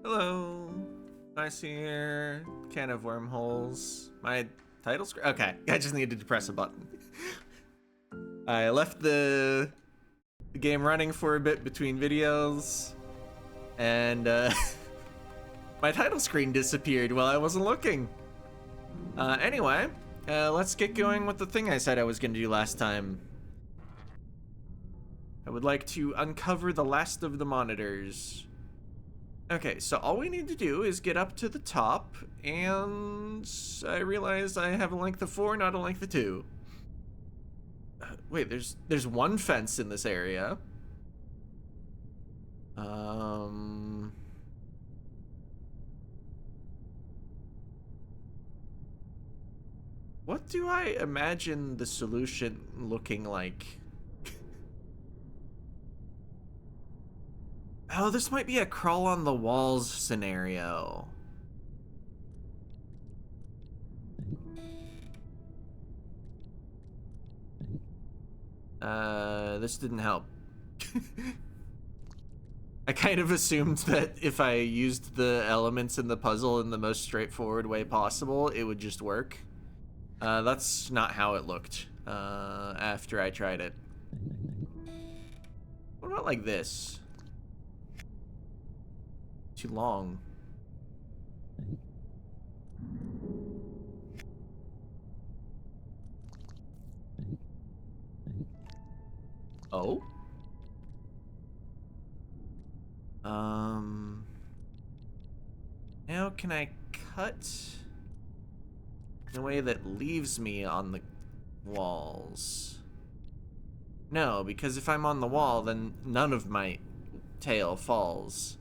Hello. Nice here. Can of wormholes. My title screen. Okay, I just needed to press a button. I left the game running for a bit between videos, and my title screen disappeared while I wasn't looking. Anyway, let's get going with the thing I said I was gonna do last time. I would like to uncover the last of the monitors. Okay, so all we need to do is get up to the top, and I realize I have a length of 4, not a length of 2. Wait, there's one fence in this area. What do I imagine the solution looking like? Oh, this might be a crawl on the walls scenario. This didn't help. I kind of assumed that if I used the elements in the puzzle in the most straightforward way possible, it would just work. That's not how it looked after I tried it. What about like this? Too long. Oh? Now can I cut in a way that leaves me on the walls? No, because if I'm on the wall, then none of my tail falls.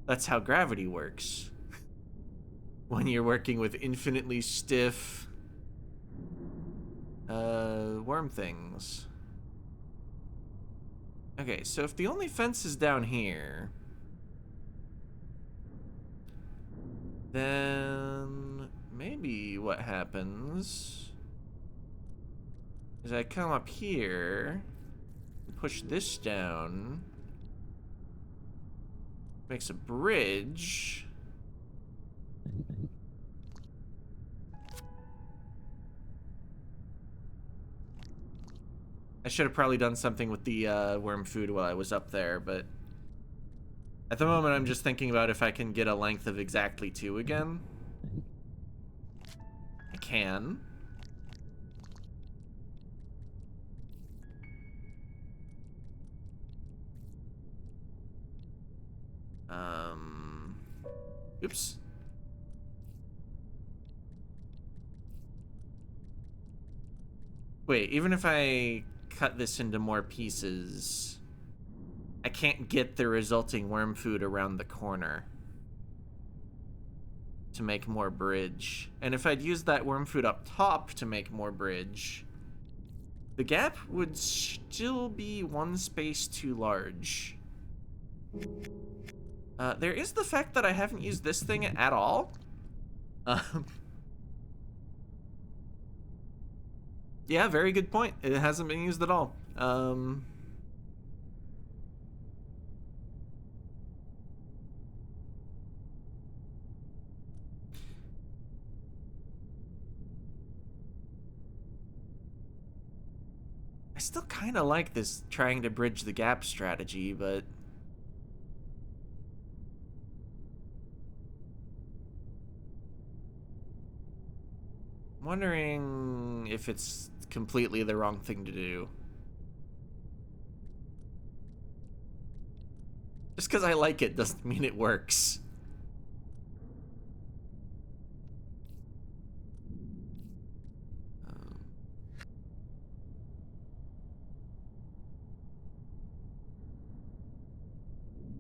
That's how gravity works. When you're working with infinitely stiff worm things. Okay, so if the only fence is down here, then maybe what happens is I come up here, push this down, makes a bridge. I should have probably done something with the worm food while I was up there, but at the moment I'm just thinking about if I can get a length of exactly 2 again. I can. Oops. Wait, even if I cut this into more pieces, I can't get the resulting worm food around the corner to make more bridge. And if I'd used that worm food up top to make more bridge, the gap would still be 1 space too large. There is the fact that I haven't used this thing at all. Yeah, very good point. It hasn't been used at all. I still kind of like this trying to bridge the gap strategy, but I'm wondering if it's completely the wrong thing to do. Just because I like it doesn't mean it works.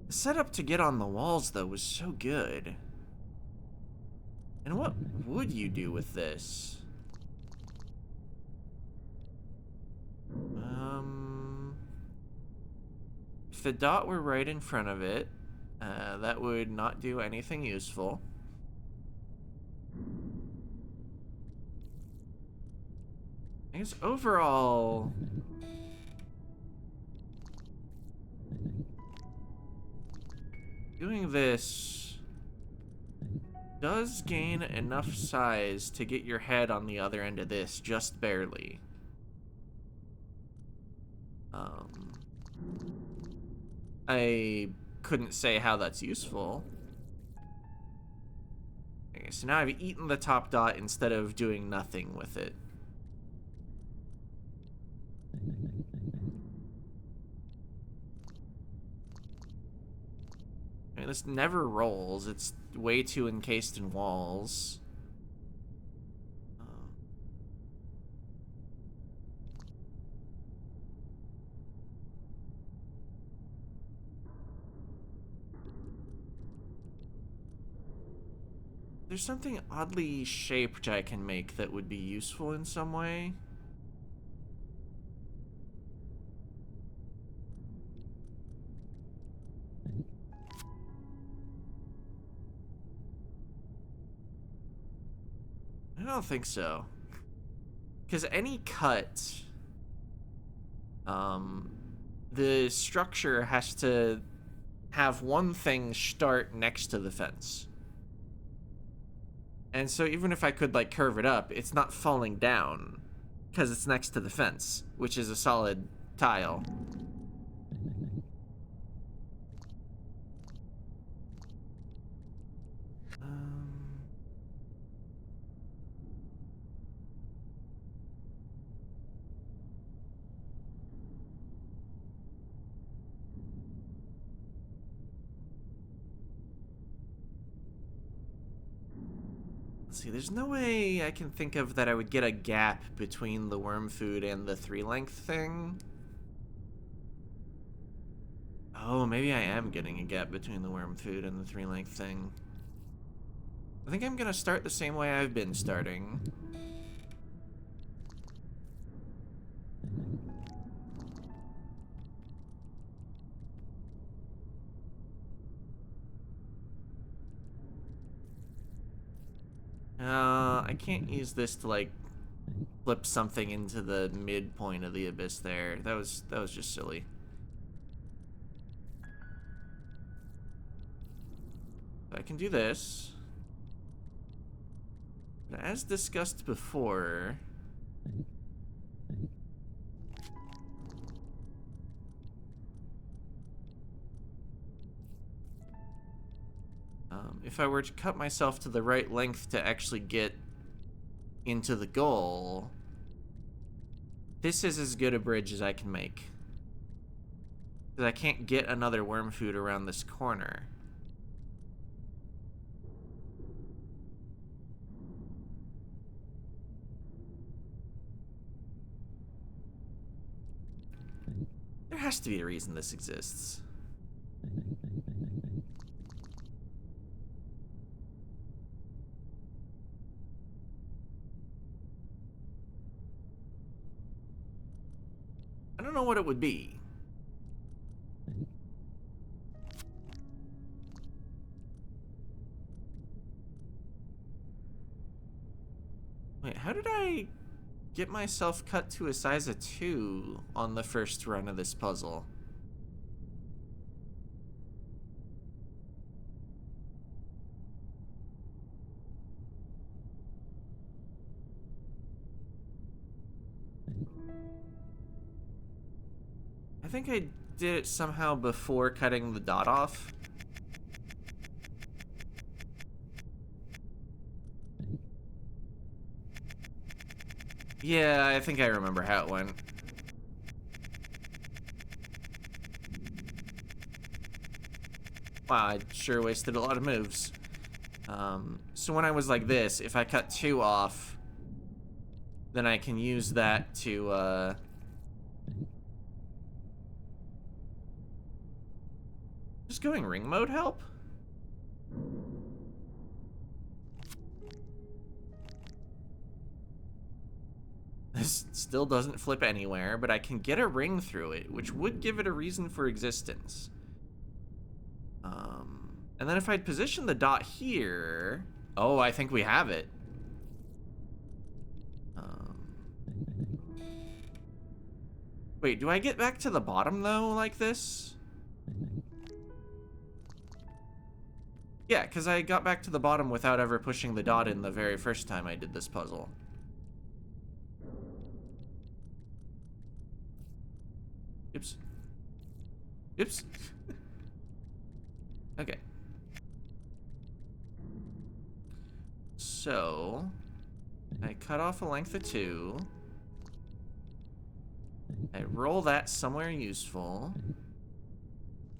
The setup to get on the walls, though, was so good. And what would you do with this? If the dot were right in front of it, that would not do anything useful. I guess overall, doing this does gain enough size to get your head on the other end of this, just barely. I couldn't say how that's useful. Okay, so now I've eaten the top dot instead of doing nothing with it. I mean, this never rolls. It's way too encased in walls. There's something oddly shaped I can make that would be useful in some way. I don't think so. Because any cut, the structure has to have one thing start next to the fence. And so even if I could, like, curve it up, it's not falling down because it's next to the fence, which is a solid tile. Let's see, there's no way I can think of that I would get a gap between the worm food and the 3-length thing. Oh, maybe I am getting a gap between the worm food and the 3-length thing. I think I'm gonna start the same way I've been starting. I can't use this to, like, flip something into the midpoint of the abyss there. That was just silly. I can do this. But as discussed before, if I were to cut myself to the right length to actually get into the goal, this is as good a bridge as I can make. Because I can't get another worm food around this corner. There has to be a reason this exists. I don't know what it would be. Wait, how did I get myself cut to a size of 2 on the first run of this puzzle? I think I did it somehow before cutting the dot off. Yeah, I think I remember how it went. Wow, I sure wasted a lot of moves. So when I was like this, if I cut 2 off, then I can use that to, Just going ring mode help? This still doesn't flip anywhere, but I can get a ring through it, which would give it a reason for existence. And then if I'd position the dot here... Oh, I think we have it. Wait, do I get back to the bottom, though, like this? Yeah, because I got back to the bottom without ever pushing the dot in the very first time I did this puzzle. Oops. Oops. Okay. So, I cut off a length of 2. I roll that somewhere useful.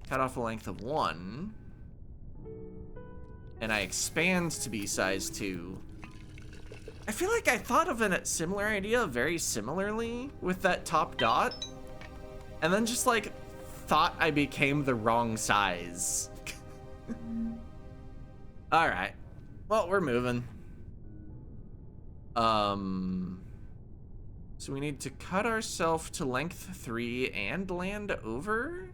Cut off a length of 1. And I expand to be size 2. I feel like I thought of a similar idea very similarly with that top dot. And then just like thought I became the wrong size. All right. Well, we're moving. So we need to cut ourselves to length 3 and land over?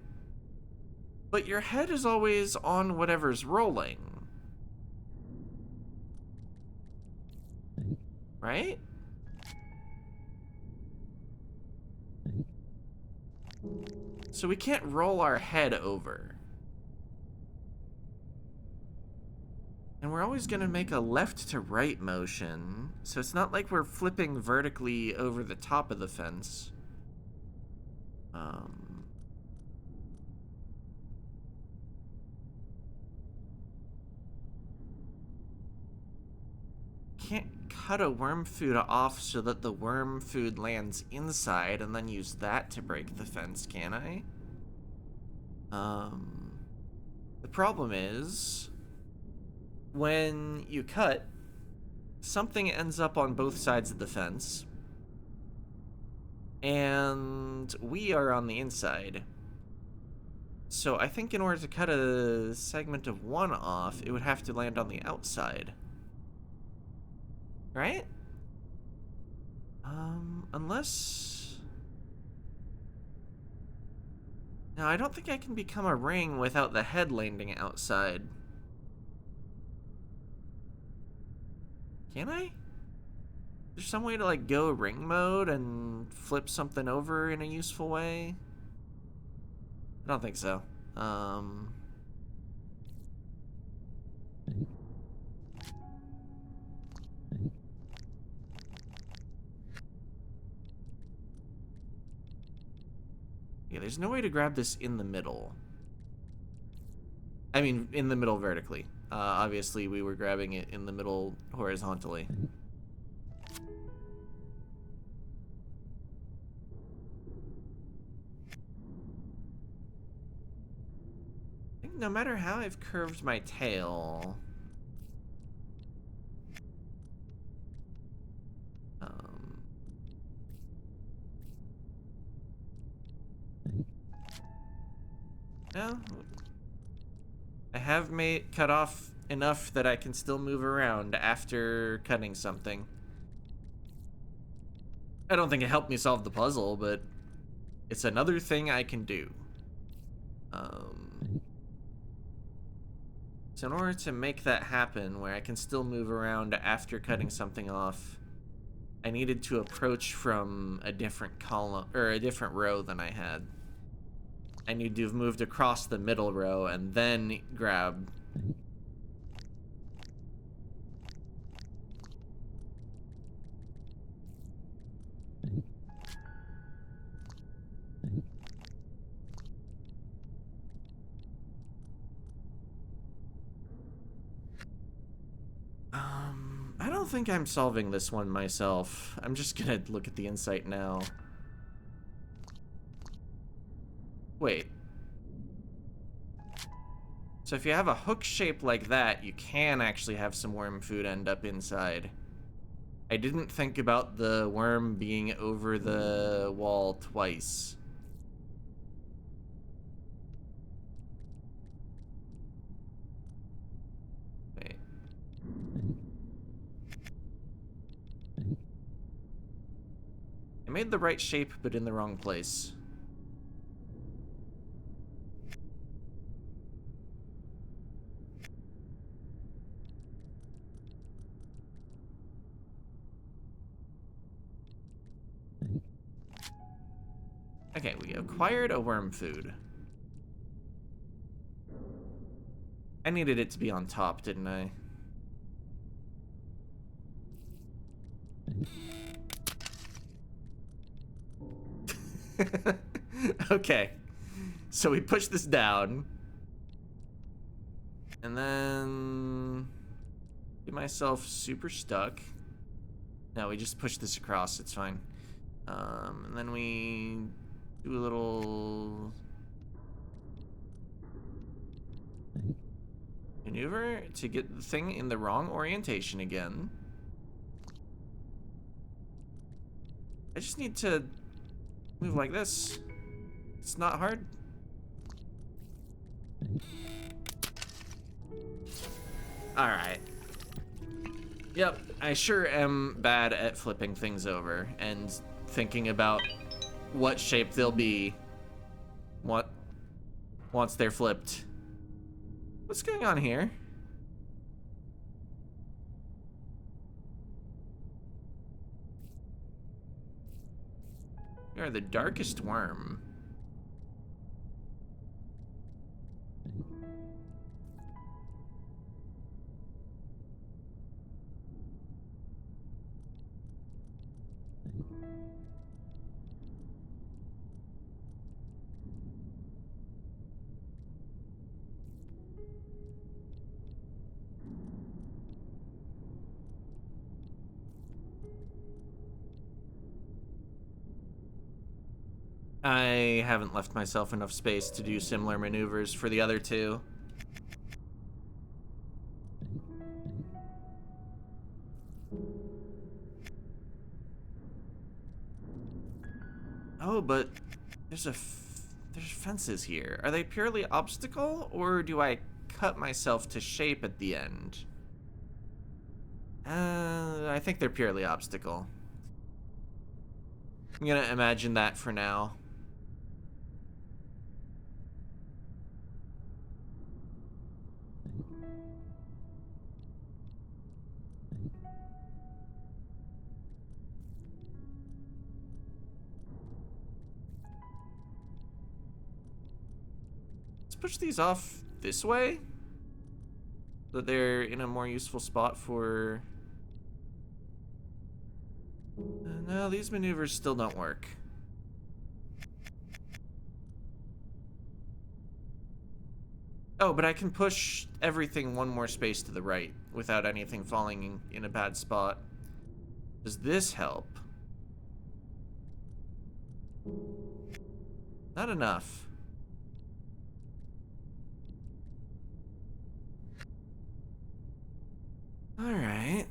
But your head is always on whatever's rolling. Right? So we can't roll our head over. And we're always gonna make a left to right motion, so it's not like we're flipping vertically over the top of the fence. Can't cut a worm food off so that the worm food lands inside and then use that to break the fence, can I? The problem is, when you cut, something ends up on both sides of the fence, and we are on the inside. So I think in order to cut a segment of 1 off, it would have to land on the outside. Right? Unless... No, I don't think I can become a ring without the head landing outside. Can I? Is there some way to like go ring mode and flip something over in a useful way? I don't think so. Yeah, there's no way to grab this in the middle. I mean, in the middle vertically. Obviously, we were grabbing it in the middle horizontally. I think no matter how I've curved my tail... No. I have cut off enough that I can still move around after cutting something. I don't think it helped me solve the puzzle, but it's another thing I can do. So in order to make that happen, where I can still move around after cutting something off, I needed to approach from a different column, or a different row than I had. I need to have moved across the middle row and then grab. I don't think I'm solving this one myself. I'm just gonna look at the insight now. Wait. So if you have a hook shape like that, you can actually have some worm food end up inside. I didn't think about the worm being over the wall twice. Wait. I made the right shape, but in the wrong place. Okay, we acquired a worm food. I needed it to be on top, didn't I? Okay. So we push this down. And then get myself super stuck. No, we just push this across, it's fine. And then we do a little maneuver to get the thing in the wrong orientation again. I just need to move like this. It's not hard. Alright. Yep, I sure am bad at flipping things over and thinking about what shape they'll be once they're flipped. What's going on here? You are the darkest worm. I haven't left myself enough space to do similar maneuvers for the other two. Oh, but there's fences here. Are they purely obstacle, or do I cut myself to shape at the end? I think they're purely obstacle. I'm gonna imagine that for now. Let's push these off this way, so that they're in a more useful spot for... no, these maneuvers still don't work. Oh, but I can push everything one more space to the right without anything falling in a bad spot. Does this help? Not enough. All right.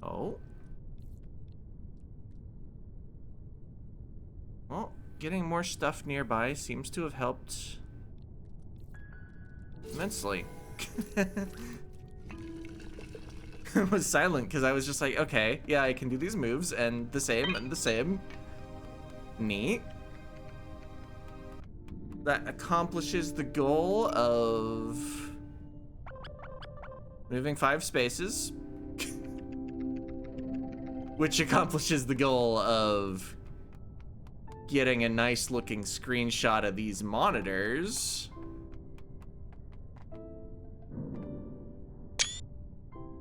Oh. Well, getting more stuff nearby seems to have helped immensely. I was silent because I was just like, okay, yeah, I can do these moves and the same and the same. Neat. That accomplishes the goal of moving 5 spaces. Which accomplishes the goal of getting a nice looking screenshot of these monitors.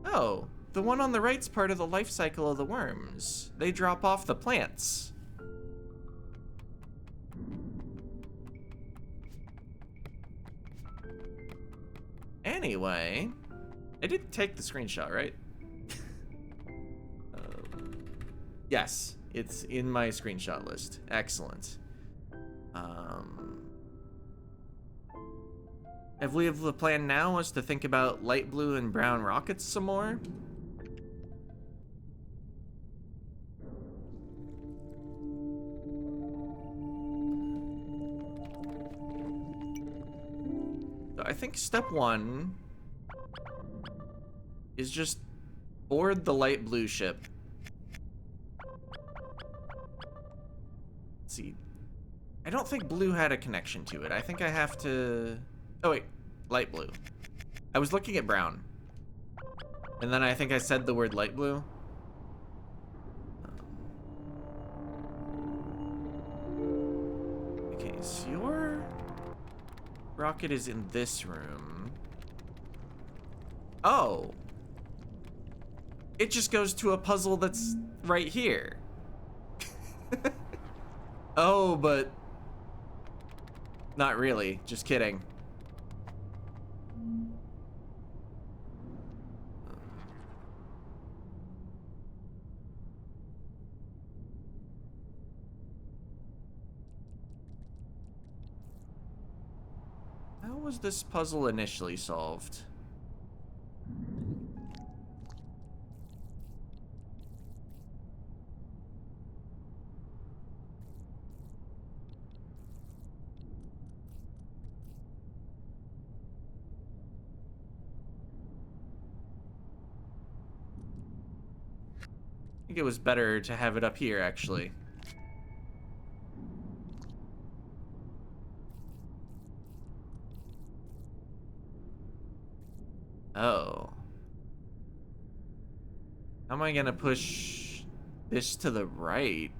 Oh, the one on the right's part of the life cycle of the worms. They drop off the plants. Anyway, I did take the screenshot, right? Yes, it's in my screenshot list. Excellent. I believe the plan now is to think about light blue and brown rockets some more. So I think step 1 is just board the light blue ship. Let's see. I don't think blue had a connection to it. I think I have to... Oh, wait. Light blue. I was looking at brown. And then I think I said the word light blue. Okay, so your rocket is in this room. Oh. It just goes to a puzzle that's right here. Oh, but... Not really. Just kidding. How was this puzzle initially solved? I think it was better to have it up here, actually. Oh. How am I gonna push this to the right?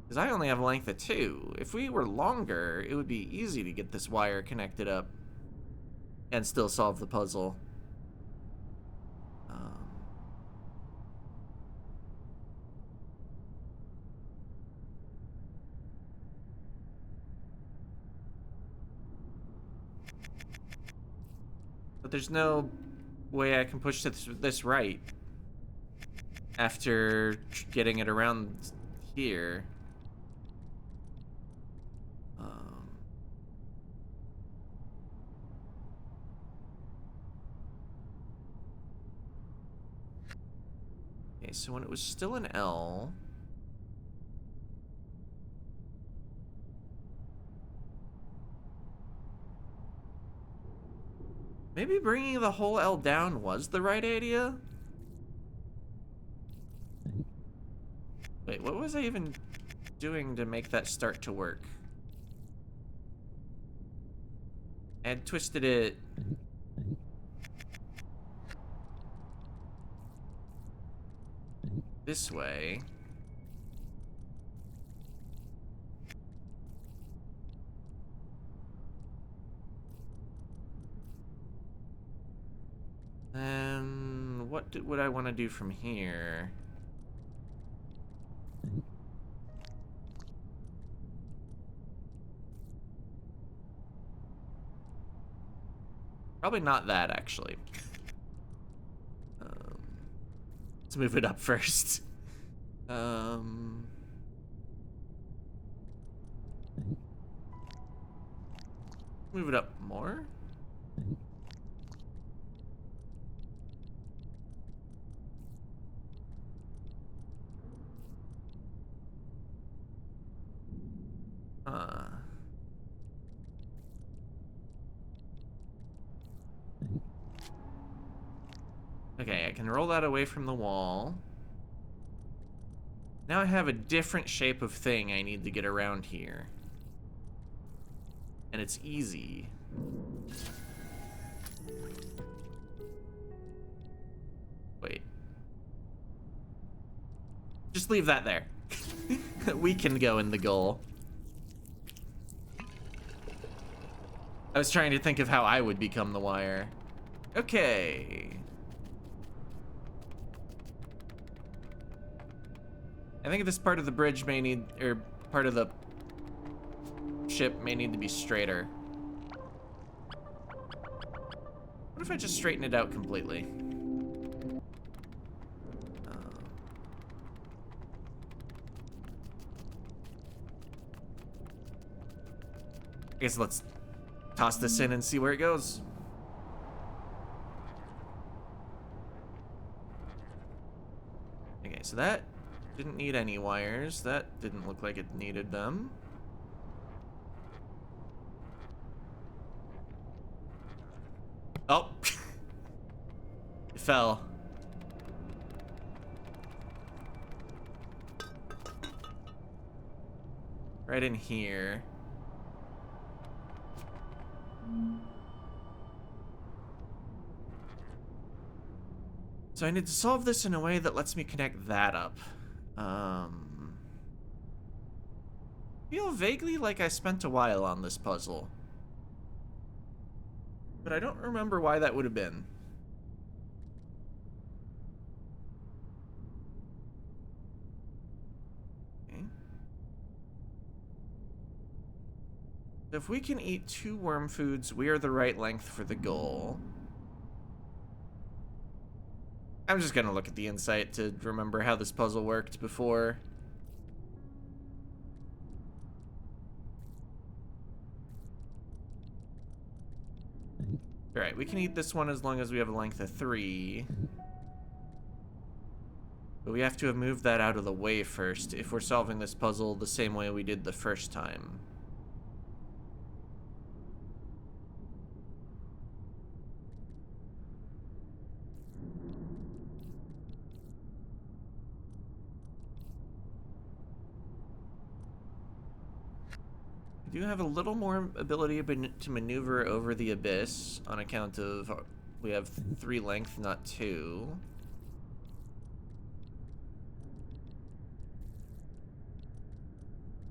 Because I only have a length of 2. If we were longer, it would be easy to get this wire connected up and still solve the puzzle. But there's no way I can push this right after getting it around here. Okay, so when it was still an L... Maybe bringing the whole L down was the right idea? Wait, what was I even doing to make that start to work? I had twisted it... this way. Then what would I want to do from here? Probably not that, actually. Let's move it up first. Move it up more? Okay, I can roll that away from the wall. Now I have a different shape of thing I need to get around here. And it's easy. Wait. Just leave that there. We can go in the goal. I was trying to think of how I would become the wire. Okay. I think this part of the bridge may need, or part of the ship may need to be straighter. What if I just straighten it out completely? I guess let's toss this in and see where it goes. Okay, so that Didn't need any wires. That didn't look like it needed them. Oh! It fell. Right in here. So I need to solve this in a way that lets me connect that up. Feel vaguely like I spent a while on this puzzle. But I don't remember why that would have been. Okay. So if we can eat 2 worm foods, we are the right length for the goal. I'm just gonna look at the insight to remember how this puzzle worked before. Alright, we can eat this one as long as we have a length of 3. But we have to have moved that out of the way first if we're solving this puzzle the same way we did the first time. We do have a little more ability to maneuver over the abyss on account of we have 3 length, not 2.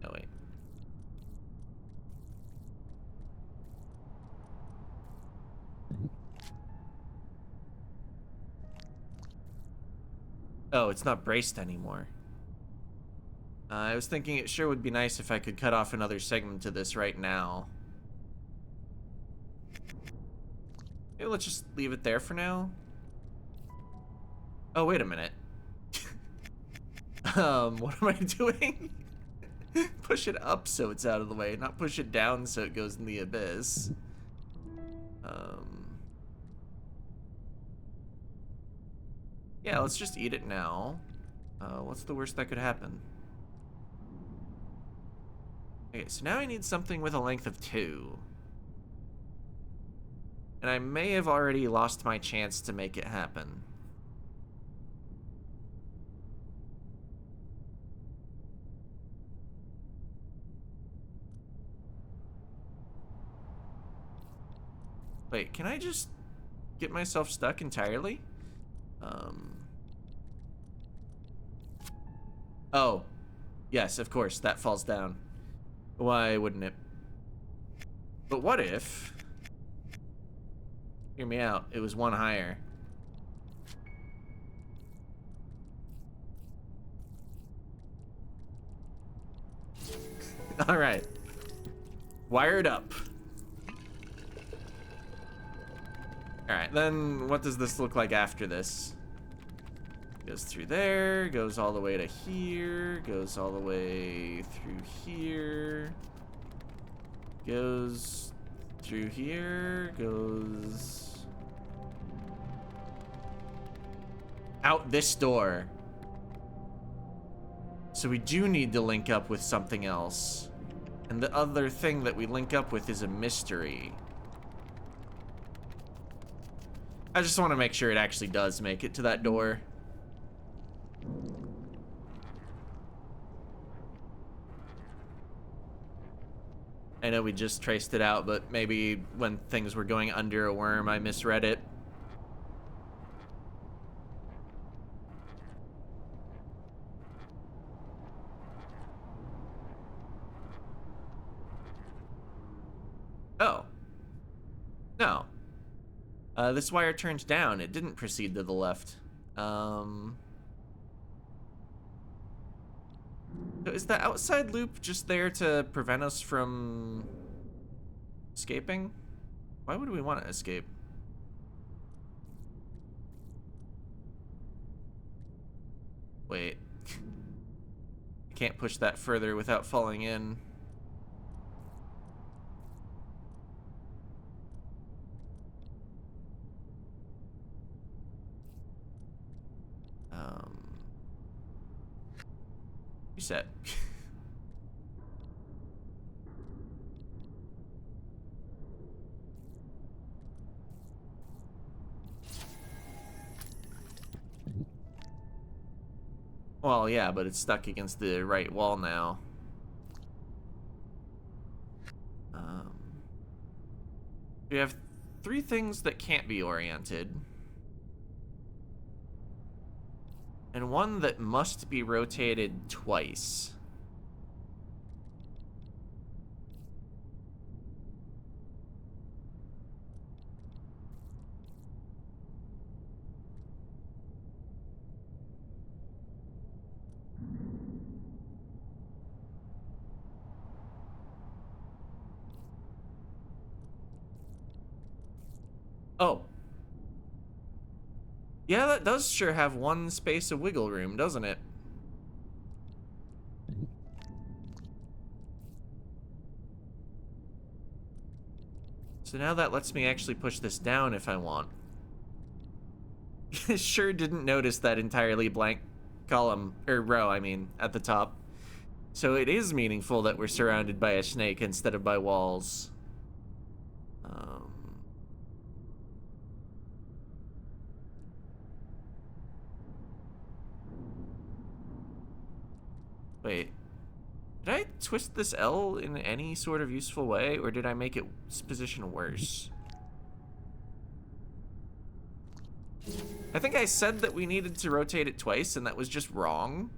Oh, wait. Oh, it's not braced anymore. I was thinking it sure would be nice if I could cut off another segment to this right now. Maybe let's just leave it there for now. Oh, wait a minute. What am I doing? Push it up so it's out of the way, not push it down so it goes in the abyss. Yeah, let's just eat it now. What's the worst that could happen? Okay, so now I need something with a length of 2. And I may have already lost my chance to make it happen. Wait, can I just get myself stuck entirely? Oh, yes, of course, that falls down. Why wouldn't it? But what if... Hear me out, it was 1 higher. Alright. Wired up. Alright, then what does this look like after this? Goes through there, goes all the way to here, goes all the way through here, goes through here, goes out this door. So we do need to link up with something else. And the other thing that we link up with is a mystery. I just want to make sure it actually does make it to that door. I know we just traced it out, but maybe when things were going under a worm, I misread it. Oh. No. This wire turned down. It didn't proceed to the left. So is the outside loop just there to prevent us from escaping? Why would we want to escape? Wait. I can't push that further without falling in. reset. Well, yeah, but it's stuck against the right wall now. We have 3 things that can't be oriented. And 1 that must be rotated twice. Oh. Yeah, that does sure have 1 space of wiggle room, doesn't it? So now that lets me actually push this down if I want. Sure didn't notice that entirely blank column, or row, I mean, at the top. So it is meaningful that we're surrounded by a snake instead of by walls. Wait. Did I twist this L in any sort of useful way, or did I make its position worse? I think I said that we needed to rotate it twice, and that was just wrong.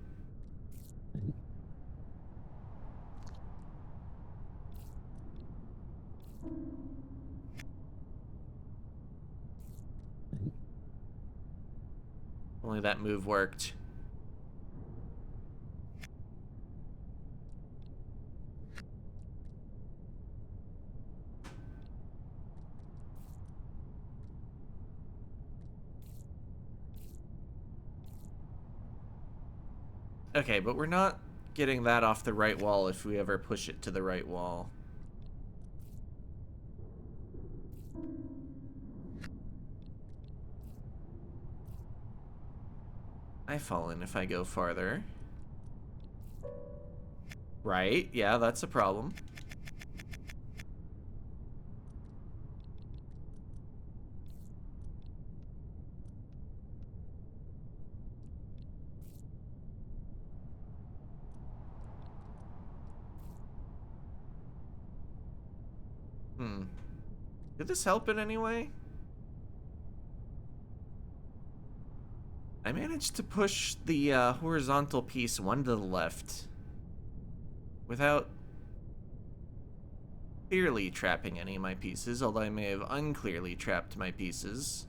Only that move worked. Okay, but we're not getting that off the right wall if we ever push it to the right wall. I fall in if I go farther. Right, yeah, that's a problem. Did this help in any way? I managed to push the horizontal piece 1 to the left without clearly trapping any of my pieces, although I may have unclearly trapped my pieces.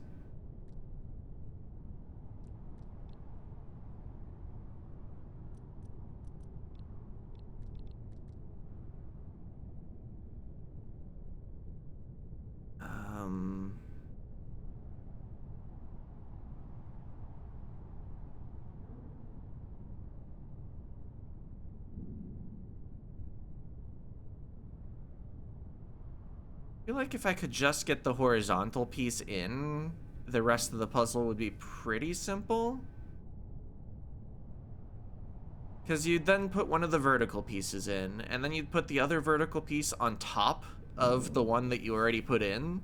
I feel like if I could just get the horizontal piece in, the rest of the puzzle would be pretty simple. Because you'd then put one of the vertical pieces in, and then you'd put the other vertical piece on top of the one that you already put in.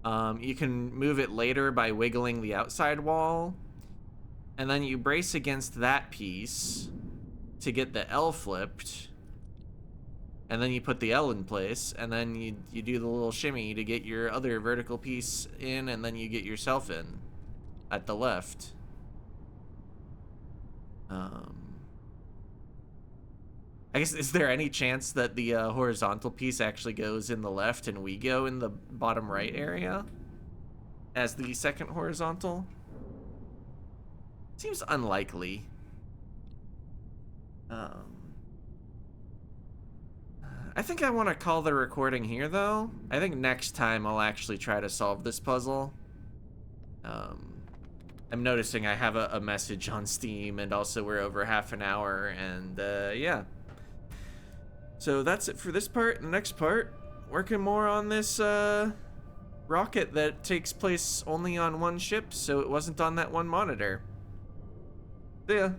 You can move it later by wiggling the outside wall, and then you brace against that piece to get the L flipped. And then you put the L in place, and then you do the little shimmy to get your other vertical piece in, and then you get yourself in at the left. I guess, is there any chance that the horizontal piece actually goes in the left and we go in the bottom right area as the second horizontal? Seems unlikely. I think I want to call the recording here, though. I think next time I'll actually try to solve this puzzle. I'm noticing I have a message on Steam, and also we're over half an hour, and yeah. So that's it for this part. The next part, working more on this rocket that takes place only on one ship, so it wasn't on that one monitor. See ya.